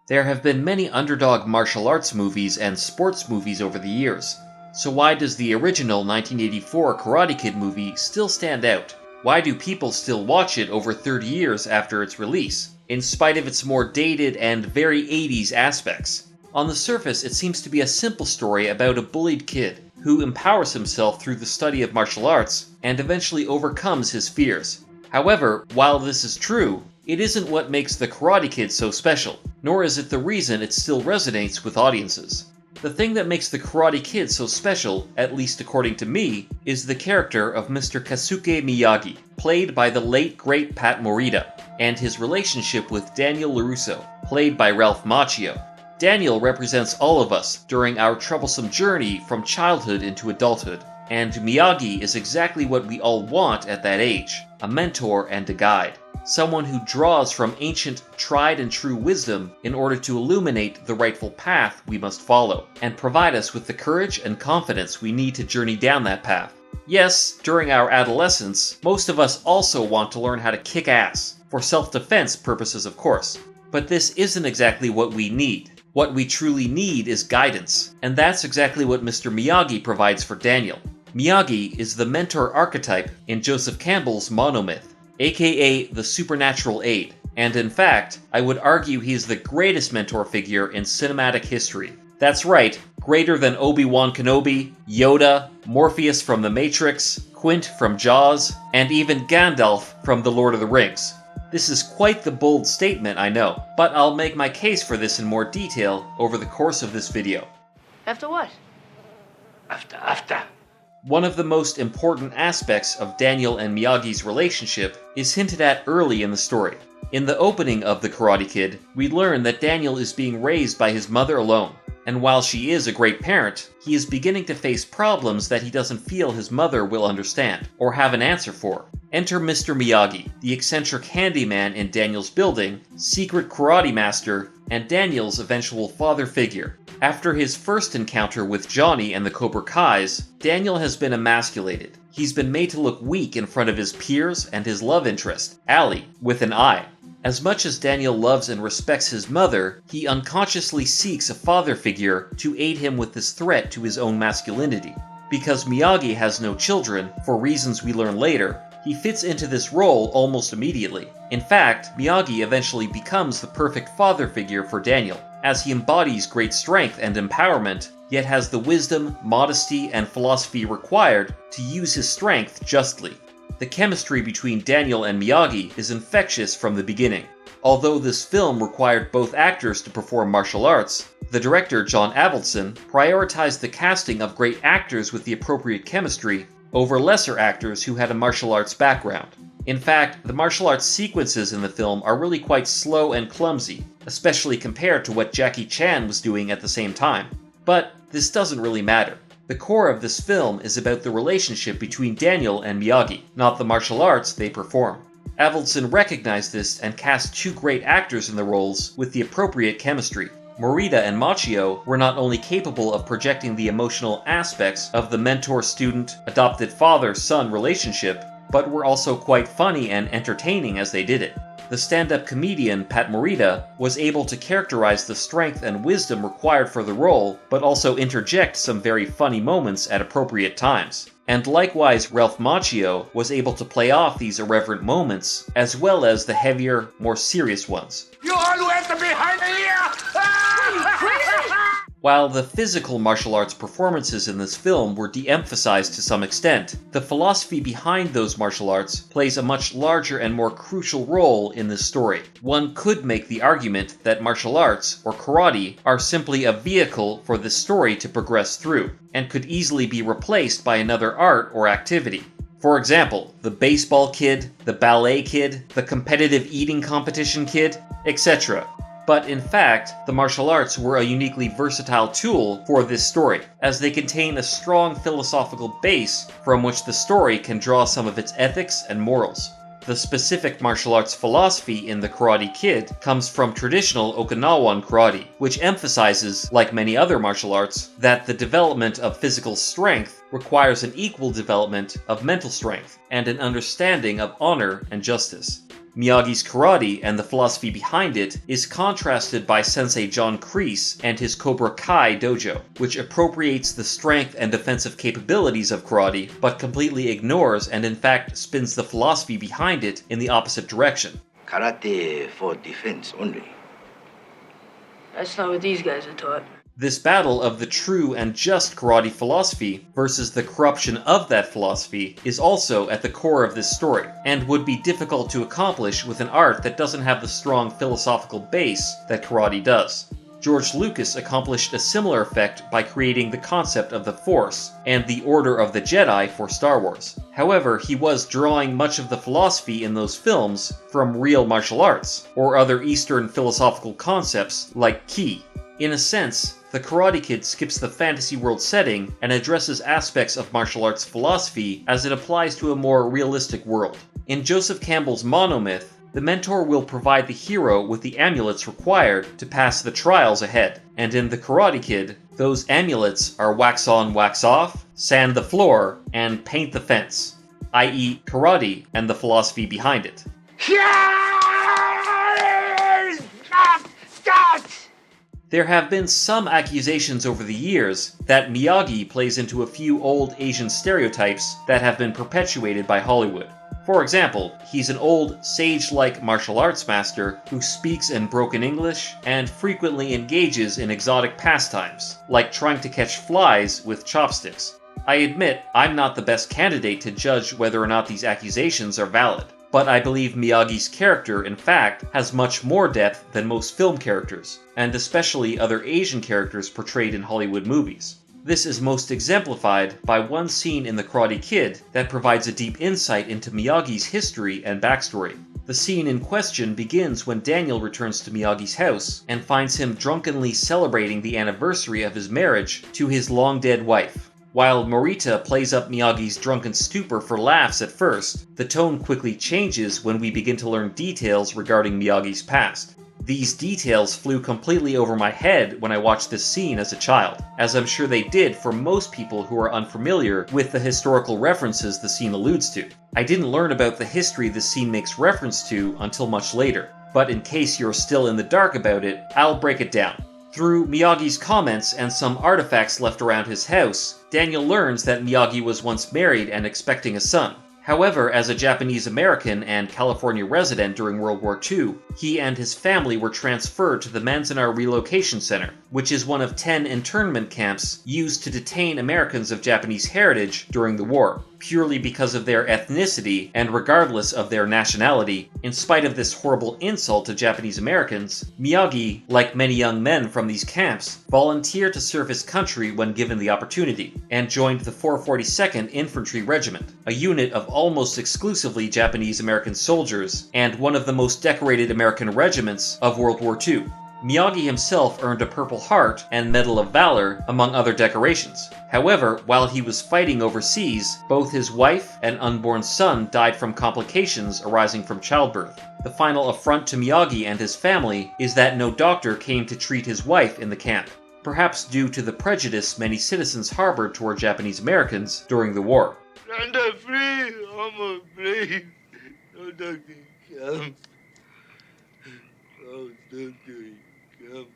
There have been many underdog martial arts movies and sports movies over the years, so why does the original 1984 Karate Kid movie still stand out? Why do people still watch it over 30 years after its release, in spite of its more dated and very 80s aspects? On the surface, it seems to be a simple story about a bullied kid who empowers himself through the study of martial arts and eventually overcomes his fears. However, while this is true, it isn't what makes the Karate Kid so special, nor is it the reason it still resonates with audiences. The thing that makes the Karate Kid so special, at least according to me, is the character of Mr. Kasuke Miyagi, played by the late great Pat Morita, and his relationship with Daniel LaRusso, played by Ralph Macchio. Daniel represents all of us during our troublesome journey from childhood into adulthood, and Miyagi is exactly what we all want at that age, a mentor and a guide. Someone who draws from ancient, tried and true wisdom in order to illuminate the rightful path we must follow, and provide us with the courage and confidence we need to journey down that path. Yes, during our adolescence, most of us also want to learn how to kick ass, for self-defense purposes of course. But this isn't exactly what we need. What we truly need is guidance, and that's exactly what Mr. Miyagi provides for Daniel. Miyagi is the mentor archetype in Joseph Campbell's monomyth, aka the supernatural aide, and in fact, I would argue he is the greatest mentor figure in cinematic history. That's right, greater than Obi-Wan Kenobi, Yoda, Morpheus from The Matrix, Quint from Jaws, and even Gandalf from The Lord of the Rings. This is quite the bold statement, I know, but I'll make my case for this in more detail over the course of this video. After what? After. One of the most important aspects of Daniel and Miyagi's relationship is hinted at early in the story. In the opening of The Karate Kid, we learn that Daniel is being raised by his mother alone, and while she is a great parent, he is beginning to face problems that he doesn't feel his mother will understand, or have an answer for. Enter Mr. Miyagi, the eccentric handyman in Daniel's building, secret karate master, and Daniel's eventual father figure. After his first encounter with Johnny and the Cobra Kais, Daniel has been emasculated. He's been made to look weak in front of his peers and his love interest, Allie, with an I. As much as Daniel loves and respects his mother, he unconsciously seeks a father figure to aid him with this threat to his own masculinity. Because Miyagi has no children, for reasons we learn later, he fits into this role almost immediately. In fact, Miyagi eventually becomes the perfect father figure for Daniel, as he embodies great strength and empowerment, yet has the wisdom, modesty, and philosophy required to use his strength justly. The chemistry between Daniel and Miyagi is infectious from the beginning. Although this film required both actors to perform martial arts, the director John Avildsen prioritized the casting of great actors with the appropriate chemistry over lesser actors who had a martial arts background. In fact, the martial arts sequences in the film are really quite slow and clumsy, especially compared to what Jackie Chan was doing at the same time. But this doesn't really matter. The core of this film is about the relationship between Daniel and Miyagi, not the martial arts they perform. Avildsen recognized this and cast two great actors in the roles with the appropriate chemistry. Morita and Macchio were not only capable of projecting the emotional aspects of the mentor-student, adopted-father-son relationship, but were also quite funny and entertaining as they did it. The stand-up comedian Pat Morita was able to characterize the strength and wisdom required for the role, but also interject some very funny moments at appropriate times. And likewise, Ralph Macchio was able to play off these irreverent moments, as well as the heavier, more serious ones. You always behind me! While the physical martial arts performances in this film were de-emphasized to some extent, the philosophy behind those martial arts plays a much larger and more crucial role in this story. One could make the argument that martial arts, or karate, are simply a vehicle for this story to progress through, and could easily be replaced by another art or activity. For example, the baseball kid, the ballet kid, the competitive eating competition kid, etc. But in fact, the martial arts were a uniquely versatile tool for this story, as they contain a strong philosophical base from which the story can draw some of its ethics and morals. The specific martial arts philosophy in The Karate Kid comes from traditional Okinawan karate, which emphasizes, like many other martial arts, that the development of physical strength requires an equal development of mental strength and an understanding of honor and justice. Miyagi's karate and the philosophy behind it is contrasted by Sensei John Kreese and his Cobra Kai dojo, which appropriates the strength and defensive capabilities of karate, but completely ignores and in fact spins the philosophy behind it in the opposite direction. Karate for defense only. That's not what these guys are taught. This battle of the true and just karate philosophy versus the corruption of that philosophy is also at the core of this story, and would be difficult to accomplish with an art that doesn't have the strong philosophical base that karate does. George Lucas accomplished a similar effect by creating the concept of the Force and the Order of the Jedi for Star Wars. However, he was drawing much of the philosophy in those films from real martial arts, or other Eastern philosophical concepts like Ki. In a sense, The Karate Kid skips the fantasy world setting and addresses aspects of martial arts philosophy as it applies to a more realistic world. In Joseph Campbell's monomyth, the mentor will provide the hero with the amulets required to pass the trials ahead, and in The Karate Kid, those amulets are wax on, wax off, sand the floor, and paint the fence, i.e. karate and the philosophy behind it. There have been some accusations over the years that Miyagi plays into a few old Asian stereotypes that have been perpetuated by Hollywood. For example, he's an old, sage-like martial arts master who speaks in broken English and frequently engages in exotic pastimes, like trying to catch flies with chopsticks. I admit I'm not the best candidate to judge whether or not these accusations are valid, but I believe Miyagi's character, in fact, has much more depth than most film characters, and especially other Asian characters portrayed in Hollywood movies. This is most exemplified by one scene in The Karate Kid that provides a deep insight into Miyagi's history and backstory. The scene in question begins when Daniel returns to Miyagi's house and finds him drunkenly celebrating the anniversary of his marriage to his long-dead wife. While Morita plays up Miyagi's drunken stupor for laughs at first, the tone quickly changes when we begin to learn details regarding Miyagi's past. These details flew completely over my head when I watched this scene as a child, as I'm sure they did for most people who are unfamiliar with the historical references the scene alludes to. I didn't learn about the history the scene makes reference to until much later, but in case you're still in the dark about it, I'll break it down. Through Miyagi's comments and some artifacts left around his house, Daniel learns that Miyagi was once married and expecting a son. However, as a Japanese American and California resident during World War II, he and his family were transferred to the Manzanar Relocation Center, which is one of 10 internment camps used to detain Americans of Japanese heritage during the war, purely because of their ethnicity and regardless of their nationality. In spite of this horrible insult to Japanese Americans, Miyagi, like many young men from these camps, volunteered to serve his country when given the opportunity, and joined the 442nd Infantry Regiment, a unit of almost exclusively Japanese American soldiers, and one of the most decorated American regiments of World War II. Miyagi himself earned a Purple Heart and Medal of Valor, among other decorations. However, while he was fighting overseas, both his wife and unborn son died from complications arising from childbirth. The final affront to Miyagi and his family is that no doctor came to treat his wife in the camp, perhaps due to the prejudice many citizens harbored toward Japanese Americans during the war. I'm free. I'm free. No doctor come. No doctor come.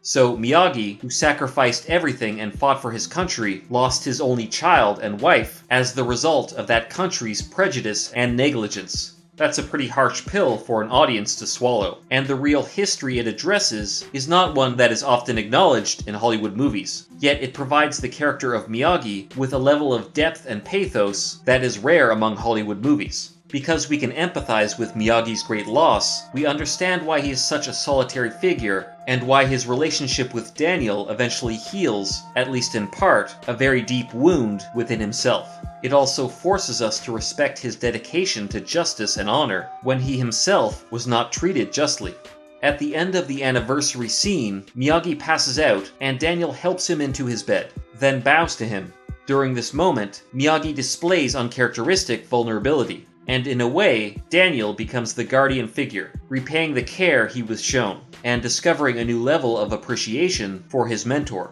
So Miyagi, who sacrificed everything and fought for his country, lost his only child and wife as the result of that country's prejudice and negligence. That's a pretty harsh pill for an audience to swallow, and the real history it addresses is not one that is often acknowledged in Hollywood movies. Yet it provides the character of Miyagi with a level of depth and pathos that is rare among Hollywood movies. Because we can empathize with Miyagi's great loss, we understand why he is such a solitary figure, and why his relationship with Daniel eventually heals, at least in part, a very deep wound within himself. It also forces us to respect his dedication to justice and honor when he himself was not treated justly. At the end of the anniversary scene, Miyagi passes out and Daniel helps him into his bed, then bows to him. During this moment, Miyagi displays uncharacteristic vulnerability, and in a way, Daniel becomes the guardian figure, repaying the care he was shown, and discovering a new level of appreciation for his mentor.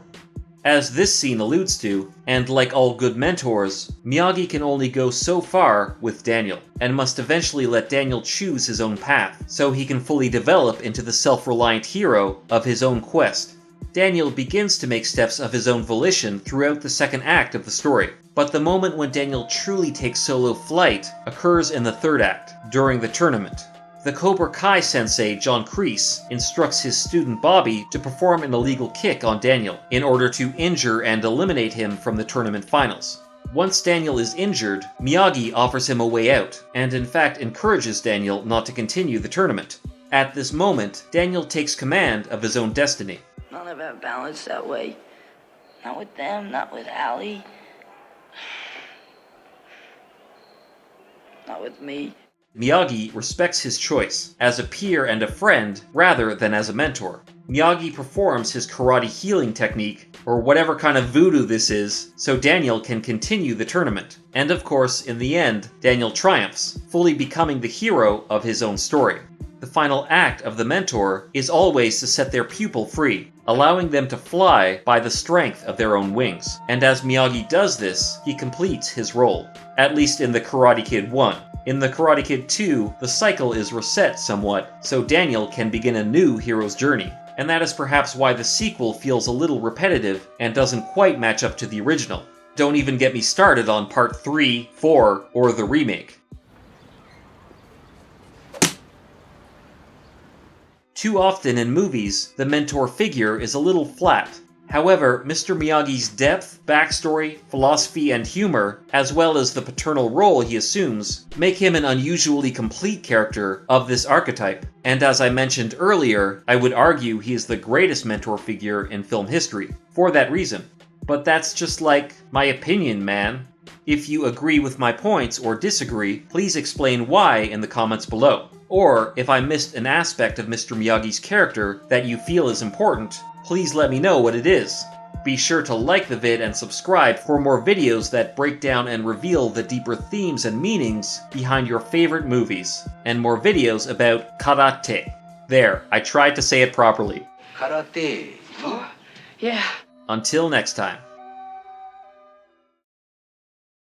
As this scene alludes to, and like all good mentors, Miyagi can only go so far with Daniel, and must eventually let Daniel choose his own path, so he can fully develop into the self-reliant hero of his own quest. Daniel begins to make steps of his own volition throughout the second act of the story, but the moment when Daniel truly takes solo flight occurs in the third act, during the tournament. The Cobra Kai sensei John Kreese instructs his student Bobby to perform an illegal kick on Daniel in order to injure and eliminate him from the tournament finals. Once Daniel is injured, Miyagi offers him a way out, and in fact encourages Daniel not to continue the tournament. At this moment, Daniel takes command of his own destiny. None of it balanced that way. Not with them, not with Allie. Not with me. Miyagi respects his choice, as a peer and a friend rather than as a mentor. Miyagi performs his karate healing technique, or whatever kind of voodoo this is, so Daniel can continue the tournament. And of course, in the end, Daniel triumphs, fully becoming the hero of his own story. The final act of the mentor is always to set their pupil free, allowing them to fly by the strength of their own wings. And as Miyagi does this, he completes his role, at least in the Karate Kid 1. In the Karate Kid 2, the cycle is reset somewhat, so Daniel can begin a new hero's journey. And that is perhaps why the sequel feels a little repetitive and doesn't quite match up to the original. Don't even get me started on Part 3, 4, or the remake. Too often in movies, the mentor figure is a little flat. However, Mr. Miyagi's depth, backstory, philosophy, and humor, as well as the paternal role he assumes, make him an unusually complete character of this archetype. And as I mentioned earlier, I would argue he is the greatest mentor figure in film history, for that reason. But that's just like my opinion, man. If you agree with my points or disagree, please explain why in the comments below. Or, if I missed an aspect of Mr. Miyagi's character that you feel is important, please let me know what it is. Be sure to like the vid and subscribe for more videos that break down and reveal the deeper themes and meanings behind your favorite movies, and more videos about karate. There, I tried to say it properly. Karate. Yeah. Until next time.